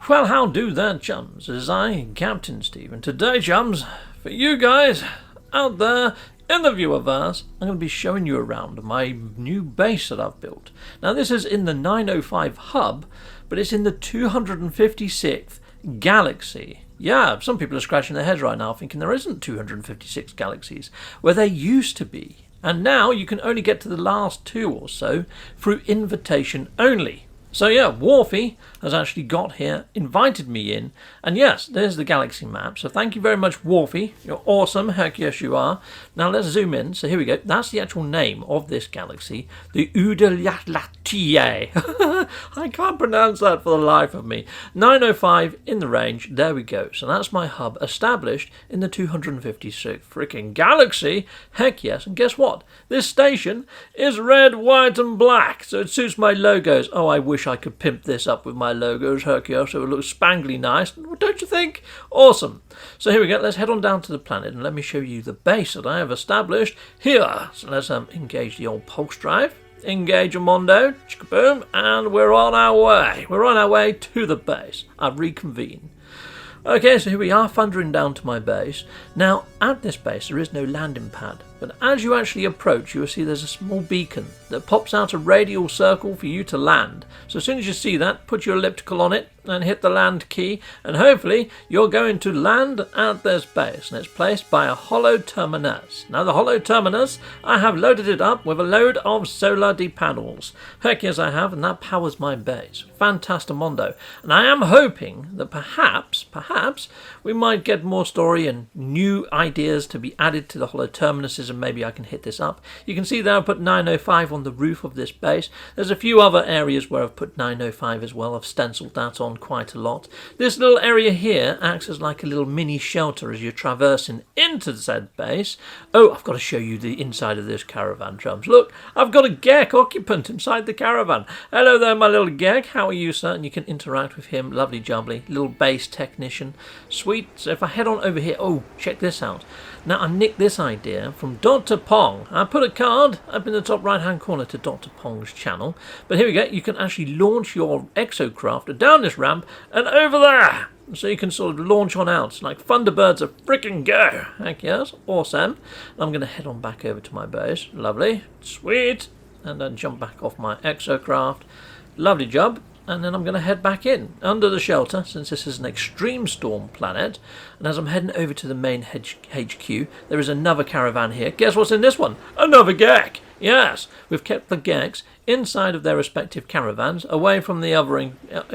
Well, how do there, chums? It is I, Captain Steve, and today, chums, for you guys out there in the viewerverse, I'm going to be showing you around my new base that I've built. Now, this is in the 905 hub, but it's in the 256th galaxy. Yeah, some people are scratching their heads right now thinking there isn't 256 galaxies, where there used to be. And now you can only get to the last two or so through invitation only. So yeah, Wharfie has actually got here, invited me in, and yes, there's the galaxy map. So thank you very much, Wharfie. You're awesome. Heck yes, you are. Now let's zoom in. So here we go. That's the actual name of this galaxy, the ODYALUTAI. I can't pronounce that for the life of me. 905 in the range. There we go. So that's my hub established in the 256th freaking galaxy. Heck yes. And guess what? This station is red, white, and black. So it suits my logos. Oh, I wish I could pimp this up with my logos, Hercules, so it looks spangly nice, don't you think? Awesome. So here we go, let's head on down to the planet and let me show you the base that I have established here. So let's engage the old pulse drive, engage a Mondo, boom, and we're on our way. We're on our way to the base. I reconvene. Okay, so here we are, thundering down to my base. Now, at this base, there is no landing pad, but as you actually approach, you will see there's a small beacon that pops out a radial circle for you to land. So as soon as you see that, put your elliptical on it and hit the land key, and hopefully you're going to land at this base, and it's placed by a hollow terminus. Now, the hollow terminus, I have loaded it up with a load of solar panels. Heck yes, I have, and that powers my base. Fantastamondo. And I am hoping that perhaps we might get more story and new ideas to be added to the hollow terminuses, and maybe I can hit this up. You can see there I've put 905 on the roof of this base. There's a few other areas where I've put 905 as well. I've stenciled that on quite a lot. This little area here acts as like a little mini shelter as you're traversing into said base. Oh, I've got to show you the inside of this caravan, chums. Look, I've got a Gek occupant inside the caravan. Hello there, my little Gek. How are you, sir? And you can interact with him. Lovely jubbly. Little base technician. Sweet. So if I head on over here, oh, check this out. Now, I nicked this idea from Dr. Pong. I put a card up in the top right-hand corner to Dr. Pong's channel. But here we go. You can actually launch your exocraft down this ramp and over there. So you can sort of launch on out. It's like Thunderbirds a frickin' go. Heck yes. Awesome. I'm going to head on back over to my base. Lovely. Sweet. And then jump back off my exocraft. Lovely job. And then I'm going to head back in under the shelter, since this is an extreme storm planet. And as I'm heading over to the main HQ, there is another caravan here. Guess what's in this one? Another Gek! Yes, we've kept the Geks inside of their respective caravans, away from the other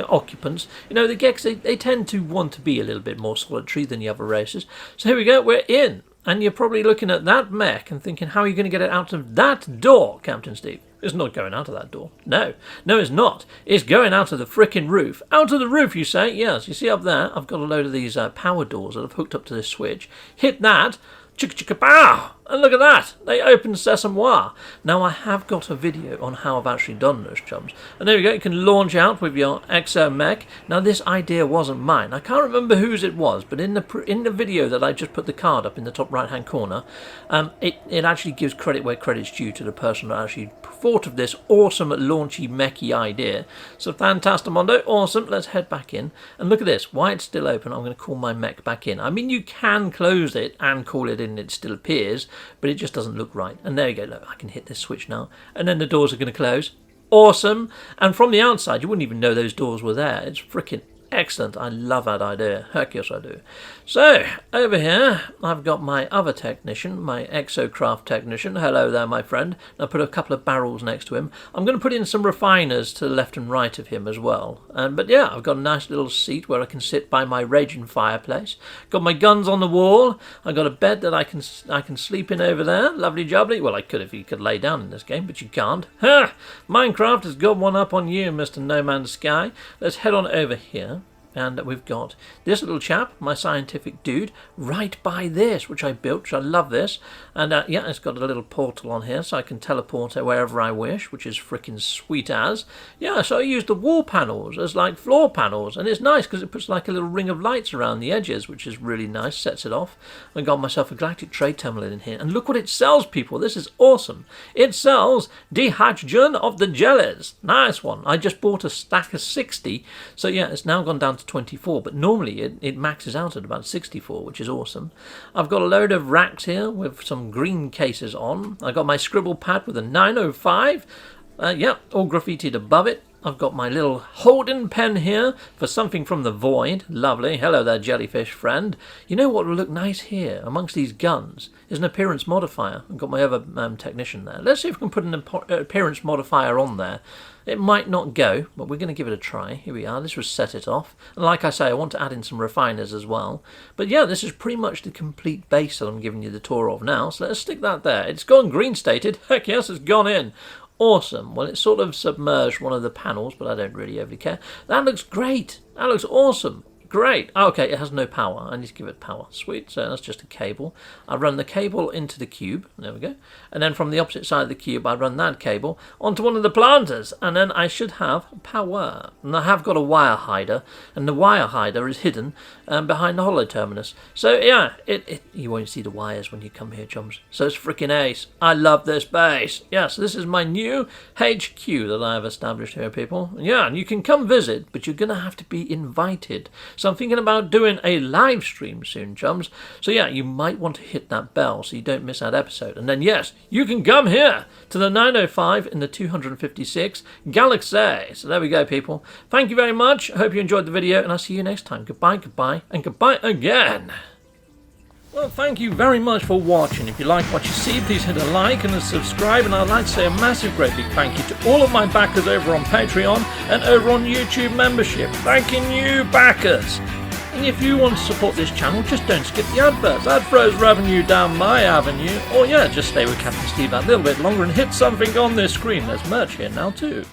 occupants. You know, the Geks, they tend to want to be a little bit more solitary than the other races. So here we go, we're in. And you're probably looking at that mech and thinking, how are you going to get it out of that door, Captain Steve? It's not going out of that door. No, it's not. It's going out of the frickin' roof. Out of the roof, you say? Yes, you see up there, I've got a load of these power doors that I've hooked up to this switch. Hit that, chicka chicka pow! And look at that, they open Sesame. Now, I have got a video on how I've actually done this, chums. And there we go, you can launch out with your exo mech. Now, this idea wasn't mine. I can't remember whose it was, but in the video that I just put the card up in the top right-hand corner, it actually gives credit where credit's due to the person that actually thought of this awesome launchy mechy idea. So, Fantastamondo, awesome. Let's head back in. And look at this, why it's still open, I'm going to call my mech back in. I mean, you can close it and call it in, it still appears, but it just doesn't look right. And there you go, look, I can hit this switch now, and then the doors are going to close. Awesome. And from the outside, you wouldn't even know those doors were there. It's freaking excellent. I love that idea. Heck yes, I do. So, over here, I've got my other technician, my exocraft technician. Hello there, my friend. I put a couple of barrels next to him. I'm going to put in some refiners to the left and right of him as well. But yeah, I've got a nice little seat where I can sit by my raging fireplace. Got my guns on the wall. I've got a bed that I can sleep in over there. Lovely jubbly. Well, I could if you could lay down in this game, but you can't. Ha! Minecraft has got one up on you, Mr. No Man's Sky. Let's head on over here. And we've got this little chap, my scientific dude, right by this, which I built, which I love this. And yeah, it's got a little portal on here, so I can teleport wherever I wish, which is freaking sweet as. Yeah, so I use the wall panels as like floor panels, and it's nice because it puts like a little ring of lights around the edges, which is really nice, sets it off. I got myself a galactic trade terminal in here, and look what it sells, people. This is awesome. It sells dehydrogen of the jellies. Nice one. I just bought a stack of 60, so yeah, it's now gone down to to 24, but normally it maxes out at about 64, which is awesome. I've got a load of racks here with some green cases on. I've got my scribble pad with a 905. Yeah, all graffitied above it. I've got my little Holden pen here for something from the void. Lovely. Hello there, jellyfish friend. You know what will look nice here amongst these guns is an appearance modifier. I've got my other technician there. Let's see if we can put an appearance modifier on there. It might not go, but we're going to give it a try. Here we are. This will set it off. And like I say, I want to add in some refiners as well. But yeah, this is pretty much the complete base that I'm giving you the tour of now. So let's stick that there. It's gone green stated. Heck yes, it's gone in. Awesome. Well, it sort of submerged one of the panels, but I don't really overly care. That looks great. That looks awesome. Great. Okay, it has no power. I need to give it power. Sweet. So that's just a cable. I run the cable into the cube. There we go. And then from the opposite side of the cube, I run that cable onto one of the planters. And then I should have power. And I have got a wire hider. And the wire hider is hidden behind the hollow terminus. So yeah, you won't see the wires when you come here, chums. So it's freaking ace. I love this base. Yeah, so this is my new HQ that I have established here, people. Yeah, and you can come visit, but you're going to have to be invited. So I'm thinking about doing a live stream soon, chums. So yeah, you might want to hit that bell so you don't miss that episode. And then yes, you can come here to the 905 in the 256 Galaxy. So there we go, people. Thank you very much. I hope you enjoyed the video, and I'll see you next time. Goodbye, goodbye, and goodbye again. Well, thank you very much for watching. If you like what you see, please hit a like and a subscribe. And I'd like to say a massive, great big thank you to all of my backers over on Patreon and over on YouTube membership. Thanking you, backers. And if you want to support this channel, just don't skip the adverts. That throws revenue down my avenue. Or yeah, just stay with Captain Steve that little bit longer and hit something on this screen. There's merch here now too.